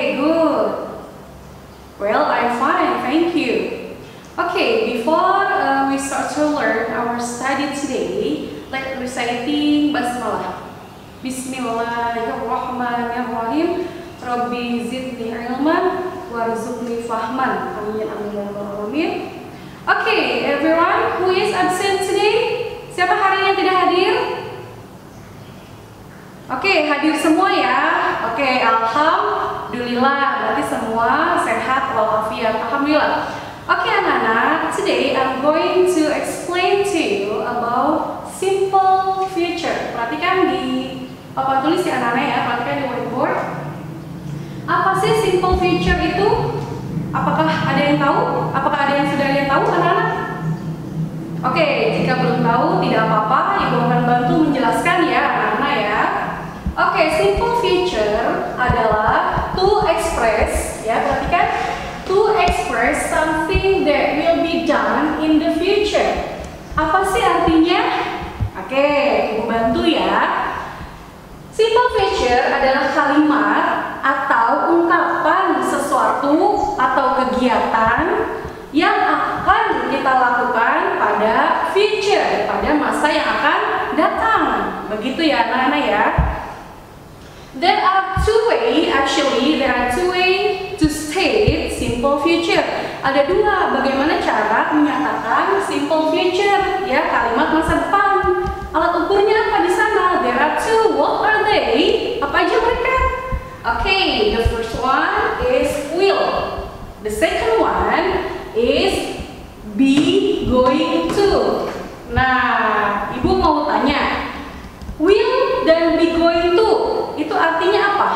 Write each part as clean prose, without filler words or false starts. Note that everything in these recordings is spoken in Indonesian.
Okay, good. Well, I'm fine, thank you. Okay, before we start to learn our study today, let's reciting basmalah. Bismillahirrahmanirrahim. Rabbi zidni ilman warzuqni fahman. Amin amin ya rabbal alamin. Okay, everyone who is absent today? Siapa hari ini yang tidak hadir? Oke, hadir semua ya. Oke, alhamdulillah, berarti semua sehat walafiat. Alhamdulillah. Oke, anak-anak, today I'm going to explain to you about simple future. Perhatikan di papan tulis ya anak-anak ya, perhatikan di whiteboard. Apa sih simple future itu? Apakah ada yang tahu? Apakah ada yang sudah lihat tahu anak-anak? Oke, jika belum tahu tidak apa-apa, Ibu akan bantu menjelaskan ya anak-anak ya. Oke, simple future adalah to express, ya perhatikan, to express something that will be done in the future. Apa sih artinya? Oke, Ibu bantu ya. Simple future adalah kalimat atau ungkapan sesuatu atau kegiatan yang akan kita lakukan pada future, pada masa yang akan datang. Begitu ya anak-anak ya. There are two ways to state simple future. Ada dua bagaimana cara menyatakan simple future, ya kalimat masa depan. Alat ukurnya apa di sana? There are two. What are they? Apa aja mereka? Okay, the first one is will. The second one is be going to. Nah, Ibu mau tanya, will dan be going to itu artinya apa?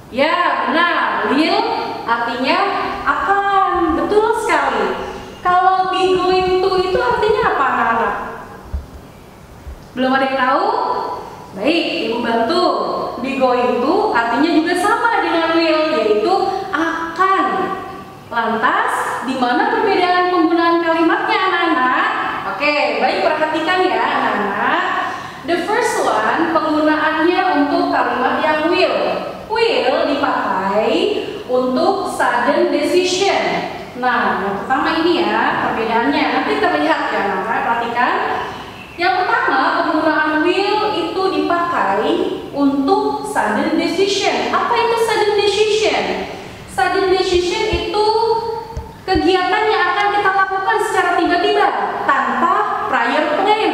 Ya, benar. Will artinya akan. Betul sekali. Kalau be going to itu artinya apa, anak-anak? Belum ada yang tahu? Baik, Ibu bantu. Be going to artinya juga sama dengan will, yaitu akan. Lantas, di mana perbedaan penggunaan kalimatnya, anak-anak? Oke, baik perhatikan ya, anak-anak. The first one, penggunaannya untuk kalimat yang will. Will dipakai untuk sudden decision. Nah, yang pertama ini ya, perbedaannya. Nanti terlihat ya, anak-anak, perhatikan. Yang pertama, penggunaan will itu dipakai untuk sudden decision. Apa itu sudden decision? Sudden decision itu kegiatan yang akan kita lakukan secara tiba-tiba, tanpa prior plan.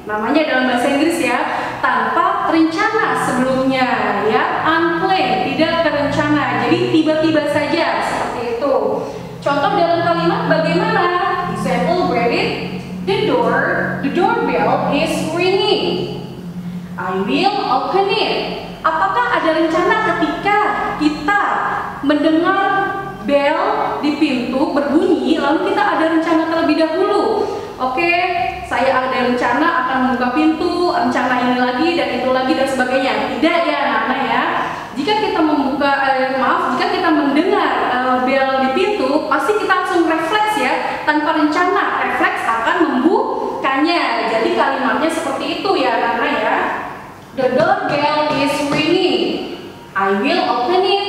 Namanya dalam bahasa Inggris ya, tanpa rencana sebelumnya ya, unplanned, tidak terencana. Jadi tiba-tiba saja seperti itu. Contoh dalam kalimat bagaimana? Example, Brandon, the doorbell is ringing. I will open it. Apakah ada rencana ketika kita mendengar bel di pintu berbunyi, lalu kita ada rencana terlebih dahulu? Oke, saya ada rencana akan membuka pintu, rencana ini lagi dan itu lagi dan sebagainya. Tidak ya anak-anak ya. Jika kita jika kita mendengar bel di pintu, pasti kita langsung refleks ya, tanpa rencana, refleks akan membukanya. Jadi kalimatnya seperti itu ya anak-anak ya. The doorbell is ringing. I will open it.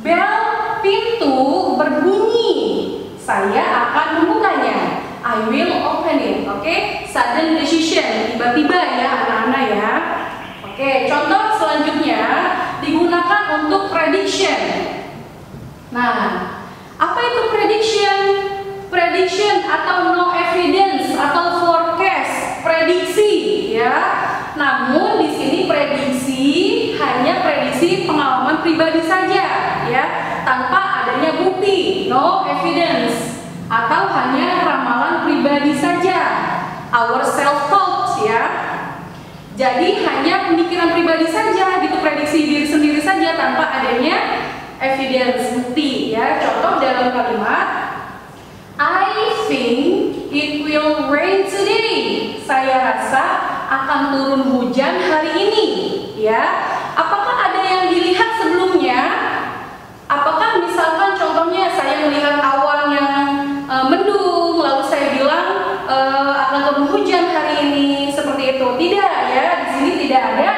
Bel pintu berbunyi. Saya akan membukanya. I will open it. Oke, sudden decision, tiba-tiba ya anak-anak ya. Oke, contoh selanjutnya digunakan untuk prediction. Nah, apa itu prediction? Prediction atau no evidence atau forecast, prediksi ya. Namun di sini prediksi hanya prediksi pengalaman pribadi saja ya, tanpa adanya bukti, no evidence. Atau hanya ramalan pribadi saja, our self thoughts ya. Jadi hanya pemikiran pribadi saja, gitu, prediksi diri sendiri saja tanpa adanya evidence, bukti ya. Contoh dalam kalimat, I think it will rain today. Saya rasa akan turun hujan hari ini ya. Apakah ada yang dilihat sebelumnya? Apakah misalkan contohnya saya melihat awan yang mendung, lalu saya bilang akan turun hujan hari ini, seperti itu? Tidak ya, di sini tidak ada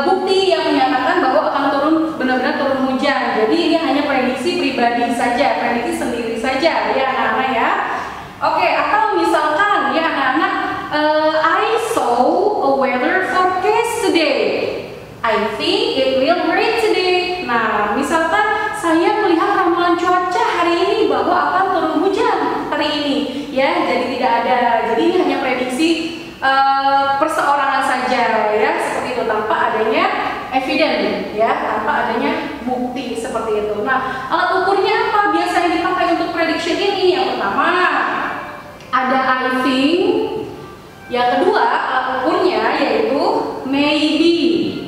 bukti yang menyatakan bahwa akan turun, benar-benar turun bahwa akan turun hujan hari ini, ya. Jadi tidak ada. Jadi ini hanya prediksi perseorangan saja, ya, seperti itu, tanpa adanya evidence, ya, tanpa adanya bukti seperti itu. Nah, alat ukurnya apa biasanya dipakai untuk prediction ini? Yang pertama ada I think, yang kedua alat ukurnya yaitu maybe.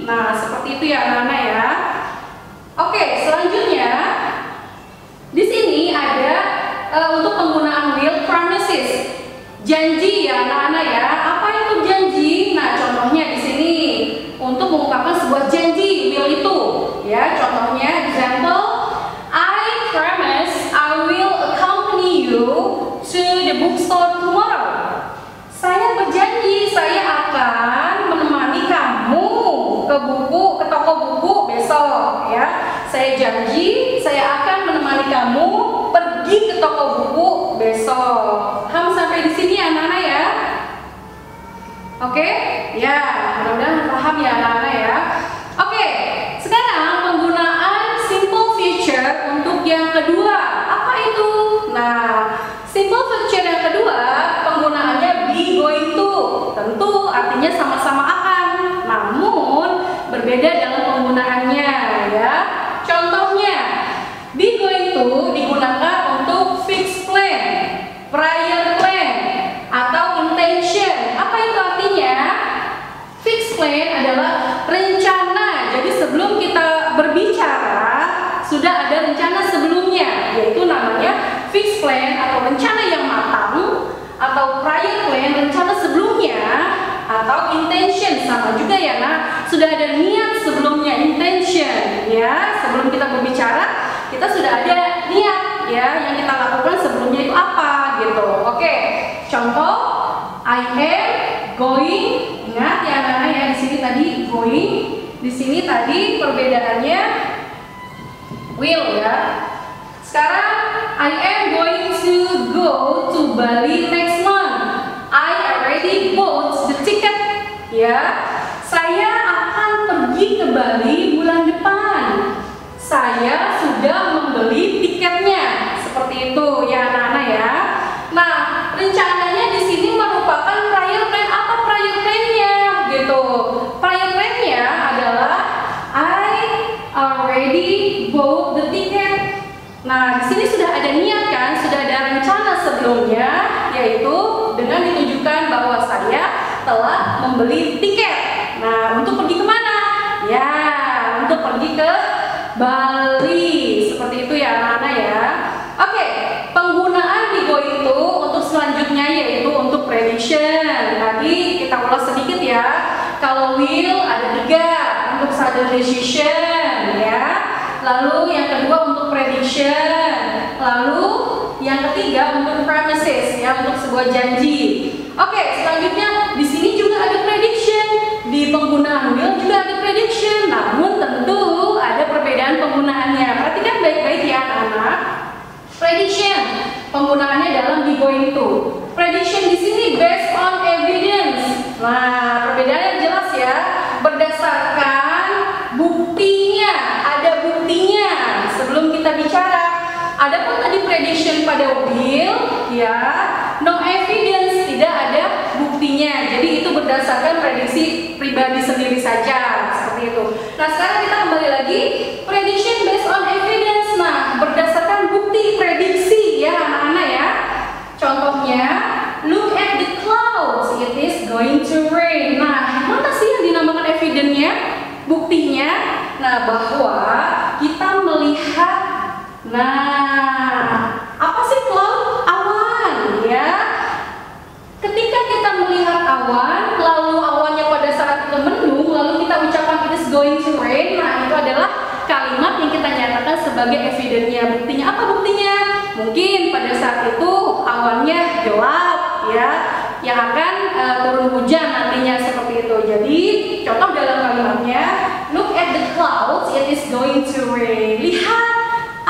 Nah, seperti itu ya anak-anak ya. Oke, selanjutnya di sini ada untuk penggunaan will promises, janji ya anak-anak ya. Apa itu janji? Nah, contohnya di sini untuk mengungkapkan sebuah janji will itu, ya. Contohnya example, I promise I will accompany you to the bookstore tomorrow. Saya berjanji saya akan menemani kamu ke toko buku besok, ya. Saya janji saya akan menemani kamu pergi ke toko buku besok. Paham sampai di sini anak-anak ya? Oke? Ya, mudah-mudahan paham ya anak-anak ya. Oke, sekarang penggunaan simple future untuk yang kedua. Apa itu? Nah, simple future yang kedua penggunaannya be going to. Tentu artinya sama-sama akan, namun berbeda dalam penggunaannya, ya. Contohnya, be going to digunakan untuk fixed plan, prior plan, atau intention. Apa itu artinya? Fixed plan adalah rencana. Jadi sebelum kita berbicara sudah ada rencana sebelumnya, yaitu namanya fixed plan atau rencana yang matang, atau prior plan rencana sebelumnya, atau intention sama juga ya. Nah, sudah ada niat sebelumnya, intention, ya. Sebelum kita berbicara kita sudah ada niat, ya, yang kita lakukan sebelumnya itu apa gitu. Oke, contoh I am going. Ingat ya anak-anak ya, di sini tadi going, di sini tadi perbedaannya will, ya. Sekarang I am going to go to Bali next month. I already bought the ticket, ya. Saya akan pergi ke Bali bulan depan. Saya sudah membeli tiketnya. Seperti itu ya anak-anak ya. Nah, rencananya di sini merupakan prior plan. Apa prior plan-nya gitu? Prior plan-nya adalah I already bought the ticket. Nah, di sini sudah ada niat kan, sudah ada rencana sebelumnya, yaitu dengan ditunjukkan bahwa saya telah membeli tiket. Nah, untuk pergi kemana? Ya, untuk pergi ke Bali. Seperti itu ya anak-anak ya. Oke, penggunaan be going to untuk selanjutnya yaitu untuk prediction. Tadi kita ulas sedikit ya. Kalau will ada 3 untuk sudden decision, ya. Lalu yang kedua untuk prediction. Lalu yang ketiga untuk promises, ya, untuk sebuah janji. Oke, selanjutnya di sini juga ada prediction. Di penggunaan will juga ada prediction, namun tentu ada perbedaan penggunaannya. Perhatikan baik-baik ya anak-anak. Prediction penggunaannya dalam be going to. Prediction di sini based on evidence. Nah, perbedaannya jelas ya, berdasarkan buktinya, ada buktinya sebelum kita bicara. Adapun tadi prediction pada will, ya, no evidence, tidak ada buktinya. Jadi itu berdasarkan prediksi pribadi sendiri saja, seperti itu. Nah, sekarang kita kembali lagi prediction based on evidence. Nah, berdasarkan bukti prediksi ya anak-anak ya. Contohnya, look at the clouds, it is going to rain. Nah, mana sih yang dinamakan evidence-nya? Buktinya, nah, bahwa kita melihat, nah, apa sih cloud? Awan, ya. Ketika kita melihat awan, lalu awannya pada saat itu mendung, lalu kita ucapkan it is going to rain. Nah, itu adalah kalimat yang kita nyatakan sebagai evidence-nya. Buktinya apa buktinya? Mungkin pada saat itu awannya gelap, ya, yang akan turun hujan nantinya, seperti itu. Jadi contoh dalam kalimatnya, look at the clouds, it is going to rain. Lihat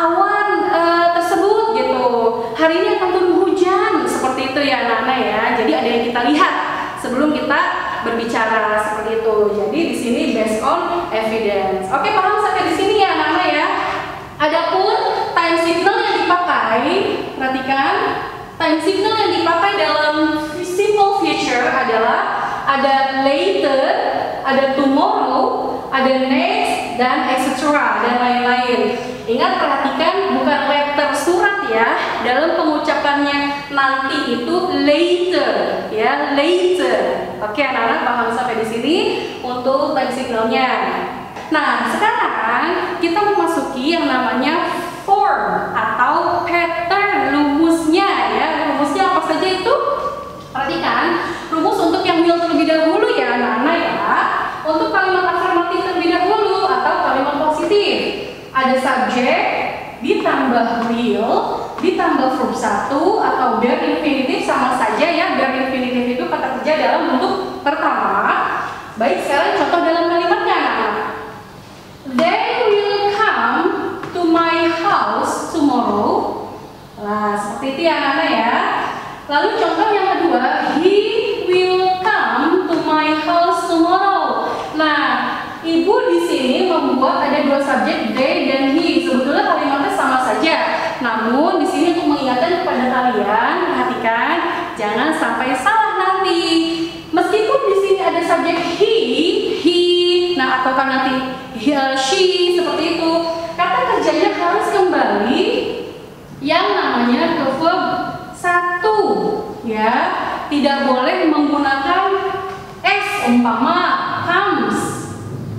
awan tersebut gitu, hari ini akan turun hujan, seperti itu ya anak-anak ya. Jadi ada yang kita lihat sebelum kita berbicara, seperti itu. Jadi di sini based on evidence. Oke, paham sampai di sini ya anak-anak ya. Adapun time signal yang dipakai time signal yang dipakai dalam simple future adalah ada later, ada tomorrow, ada next, dan etc. dan lain-lain. Ingat, perhatikan bukan letter surat ya. Dalam pengucapannya nanti itu later ya, later. Oke, anak-anak paham sampai di sini untuk time signalnya. Nah, sekarang kita memasuki yang namanya form atau pattern, rumusnya ya. Rumusnya apa saja itu? Perhatikan, rumus untuk yang will terlebih dahulu ya anak-anak ya. Untuk kalimat afirmatif terlebih dahulu atau kalimat positif, ada subjek ditambah will ditambah verb 1 atau bare infinitive, sama saja ya. Bare infinitive itu kata kerja dalam bentuk pertama. Baik, sekarang contoh dalam kalimatnya anak-anak. They will come to my house tomorrow. Nah, seperti itu ya anak-anak ya. Lalu contoh yang kedua, he will come to my house tomorrow. Nah, ibu di sini membuat ada dua subjek they dan he. Sebetulnya kalimatnya sama saja. Namun di sini untuk mengingatkan kepada kalian, perhatikan jangan sampai salah nanti. Meskipun di sini ada subjek he, nah ataukah nanti she seperti itu, kata kerjanya harus kembali yang namanya ke verb 1 ya. Tidak boleh menggunakan s umpama comes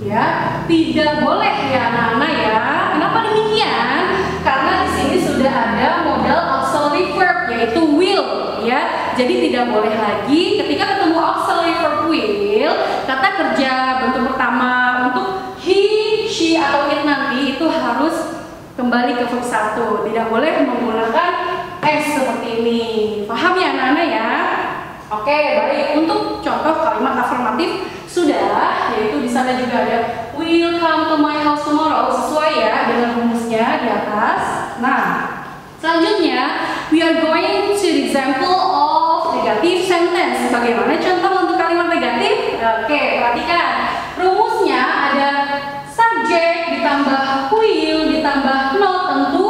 ya. Tidak boleh ya anak-anak ya. Kenapa demikian? Karena di sini sudah ada modal auxiliary verb yaitu will ya. Jadi tidak boleh lagi ketika ketemu auxiliary verb will, kata kerja bentuk pertama untuk he, she atau it nanti itu harus kembali ke verb 1. Tidak boleh menggunakan s seperti ini. Paham ya anak-anak ya? Oke, baik. Untuk contoh kalimat afirmatif sudah, yaitu di sana juga ada will come to my house tomorrow, sesuai ya dengan rumusnya di atas. Nah, selanjutnya we are going to example of negative sentence. Bagaimana contoh untuk kalimat negatif? Oke, perhatikan. Rumusnya ada subjek ditambah will ditambah not, tentu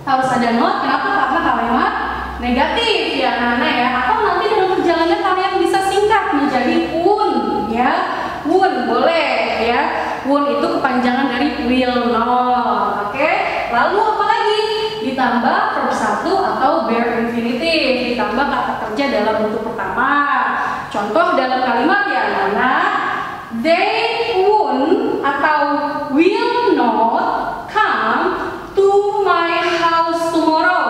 harus ada not. Kenapa? Karena kalimat negatif ya anak-anak ya. Atau nanti dalam perjalanan kalian bisa singkat menjadi would ya. Would boleh ya. Would itu kepanjangan dari will not. Oke. Lalu apa lagi? Ditambah verb 1 atau bare infinitive, ditambah kata kerja dalam bentuk pertama. Contoh dalam kalimat ya anak-anak, they won't atau will not come to my house tomorrow.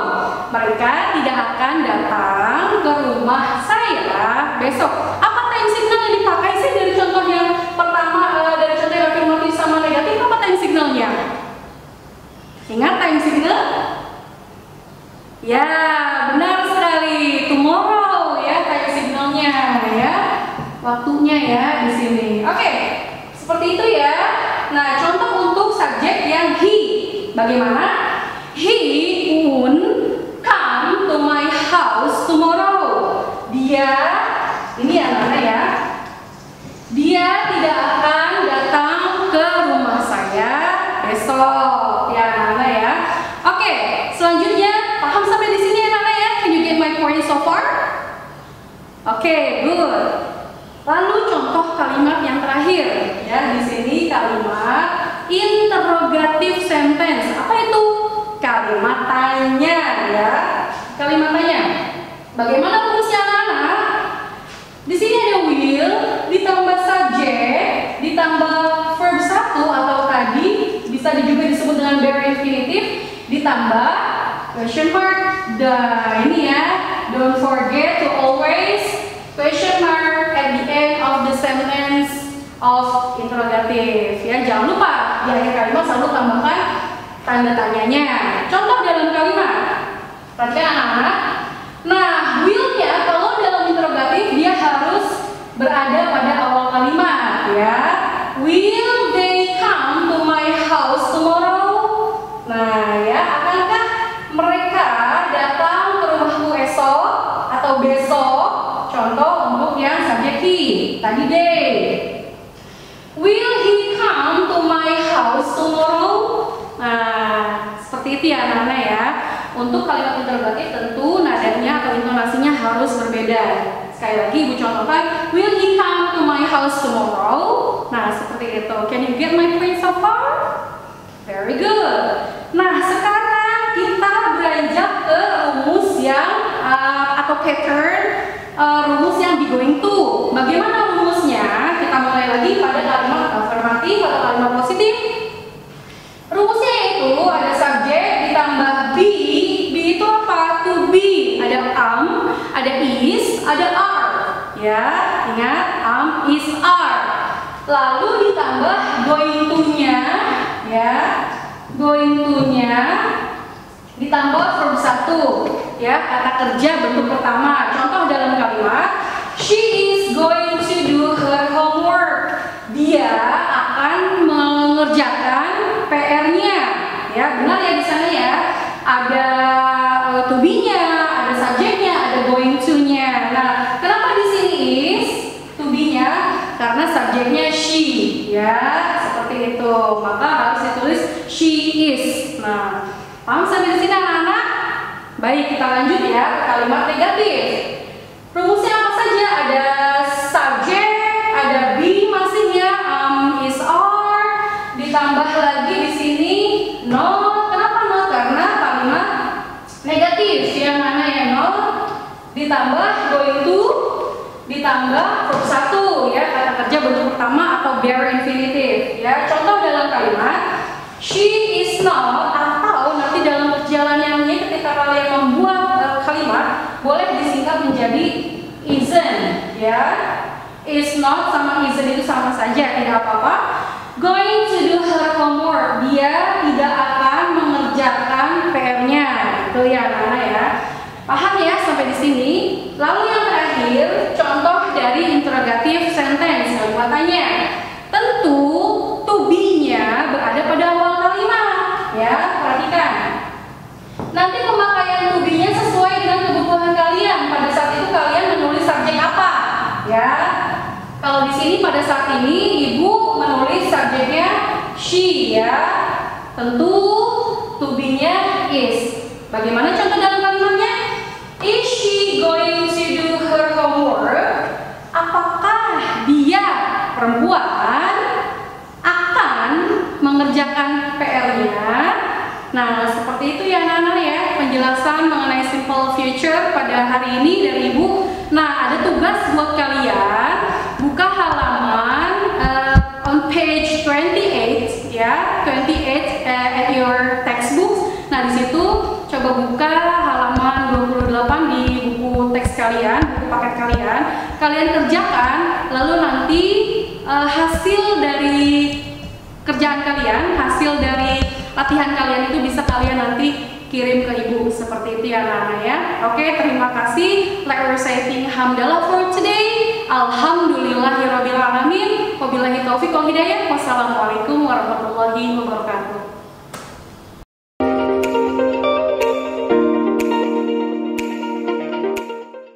Mereka tidak akan datang ke rumah saya besok. Apa time signal yang dipakai sih dari contoh yang pertama, dari contoh yang afirmatif sama negatif? Apa time signalnya? Ingat time signal? Ya, benar sekali. Tomorrow ya time signalnya ya. Waktunya ya di sini. Oke, seperti itu ya. Nah, contoh untuk subjek yang he. Bagaimana? He won't come to my house tomorrow. Dia, ini anak-anak ya. Dia tidak akan datang ke rumah saya besok. Ya anak-anak ya. Oke, selanjutnya paham sampai di sini anak-anak ya? Can you get my point so far? Oke, good. Lalu contoh kalimat yang terakhir ya, di sini kalimat interrogative sentence. Apa itu? Kalimat tanya ya. Kalimat tanya. Bagaimana rumusnya anak-anak? Di sini ada will ditambah subjek ditambah verb 1 atau tadi bisa juga disebut dengan bare infinitive ditambah question mark. Ini ya. Don't forget to always question mark at the end of the sentence of interrogative ya. Jangan lupa di akhir kalimat selalu tambahkan tanda tanyanya. Contoh dalam kalimat, perhatikan anak-anak. Nah, will-nya kalau dalam interrogatif dia harus berada pada awal kalimat ya. Will they come to my house tomorrow? Nah ya, akankah mereka datang ke rumahku esok atau besok? Contoh untuk yang subjek he, tadi day. Will he come to my house tomorrow? Nah, seperti itu ya anak-anak ya. untuk kalimat interrogatif tentu nadanya atau intonasinya harus berbeda. Sekali lagi Ibu contohkan, will he come to my house tomorrow? Nah, seperti itu. Can you get my point so far? Very good. Nah, sekarang kita beranjak ke rumus yang atau pattern rumus yang be going to. Bagaimana rumusnya? Kita mulai lagi pada kalimat afirmatif atau kalimat positif. Rumusnya itu ada subjek ditambah be. Be itu apa? To be. Ada ada is, ada are. Ya, ingat is, are. Lalu ditambah going to-nya, ya. Going to-nya ditambah verb 1, ya, kata kerja bentuk pertama. Contoh dalam kalimat, she is going to do her homework. Dia akan mengerjakan PR-nya. Ya, benar ya di sana ya. Ada to be-nya, ada subjeknya, ada going to-nya. Nah, kenapa di sini is to be-nya? Karena subjeknya she, ya, seperti itu. Maka harus ditulis she is. Nah, paham sampai di sini anak-anak? Baik, kita lanjut ya ke kalimat negatif. Rumusnya apa saja? Ada subjek, ada be masih ya, is, are, ditambah lagi di sini not. Kenapa not? Karena kalimat negatif. Yang mana ya not? Ditambah going to, ditambah verb 1 ya, kata kerja bentuk pertama atau bare infinitive ya. Contoh dalam kalimat she is not, atau nanti dalam perjalanannya ketika kalian membuat kalimat boleh disingkat menjadi isn't ya. Is not sama isn't itu sama saja, tidak apa-apa. Going to do her homework, dia tidak akan mengerjakan PR-nya. Itu ya anak-anak ya. Paham ya sampai di sini? Lalu yang terakhir, contoh dari interrogative sentence yang gua tanya. Tentu to be-nya berada pada awal kalimat, ya. Perhatikan. Nanti pemakaian to be-nya sesuai dengan kebutuhan kalian. Pada saat itu kalian menulis subjek apa, ya? Kalau di sini pada saat ini Ibu menulis subjeknya she, ya. Tentu to be-nya is. Bagaimana contoh dalam kalimatnya? Is she going to do her homework? Apakah dia, perempuan, akan mengerjakan PR-nya? Nah, seperti itu ya anak-anak ya, penjelasan mengenai simple future pada hari ini dari Ibu. Nah, ada tugas buat kalian, buka halaman on page 28 ya, 28 at your textbook. Nah, di situ coba buka halaman 28 di buku teks kalian, buku paket kalian. Kalian kerjakan, lalu nanti hasil dari kerjaan kalian, hasil dari latihan kalian itu bisa kalian nanti kirim ke Ibu. Seperti itu ya anak-anak ya. Oke, terima kasih. Like we're saying hamdalah for today. Alhamdulillahirabbil alamin. Wabillahi taufiq wal hidayah. Wassalamualaikum warahmatullahi wabarakatuh.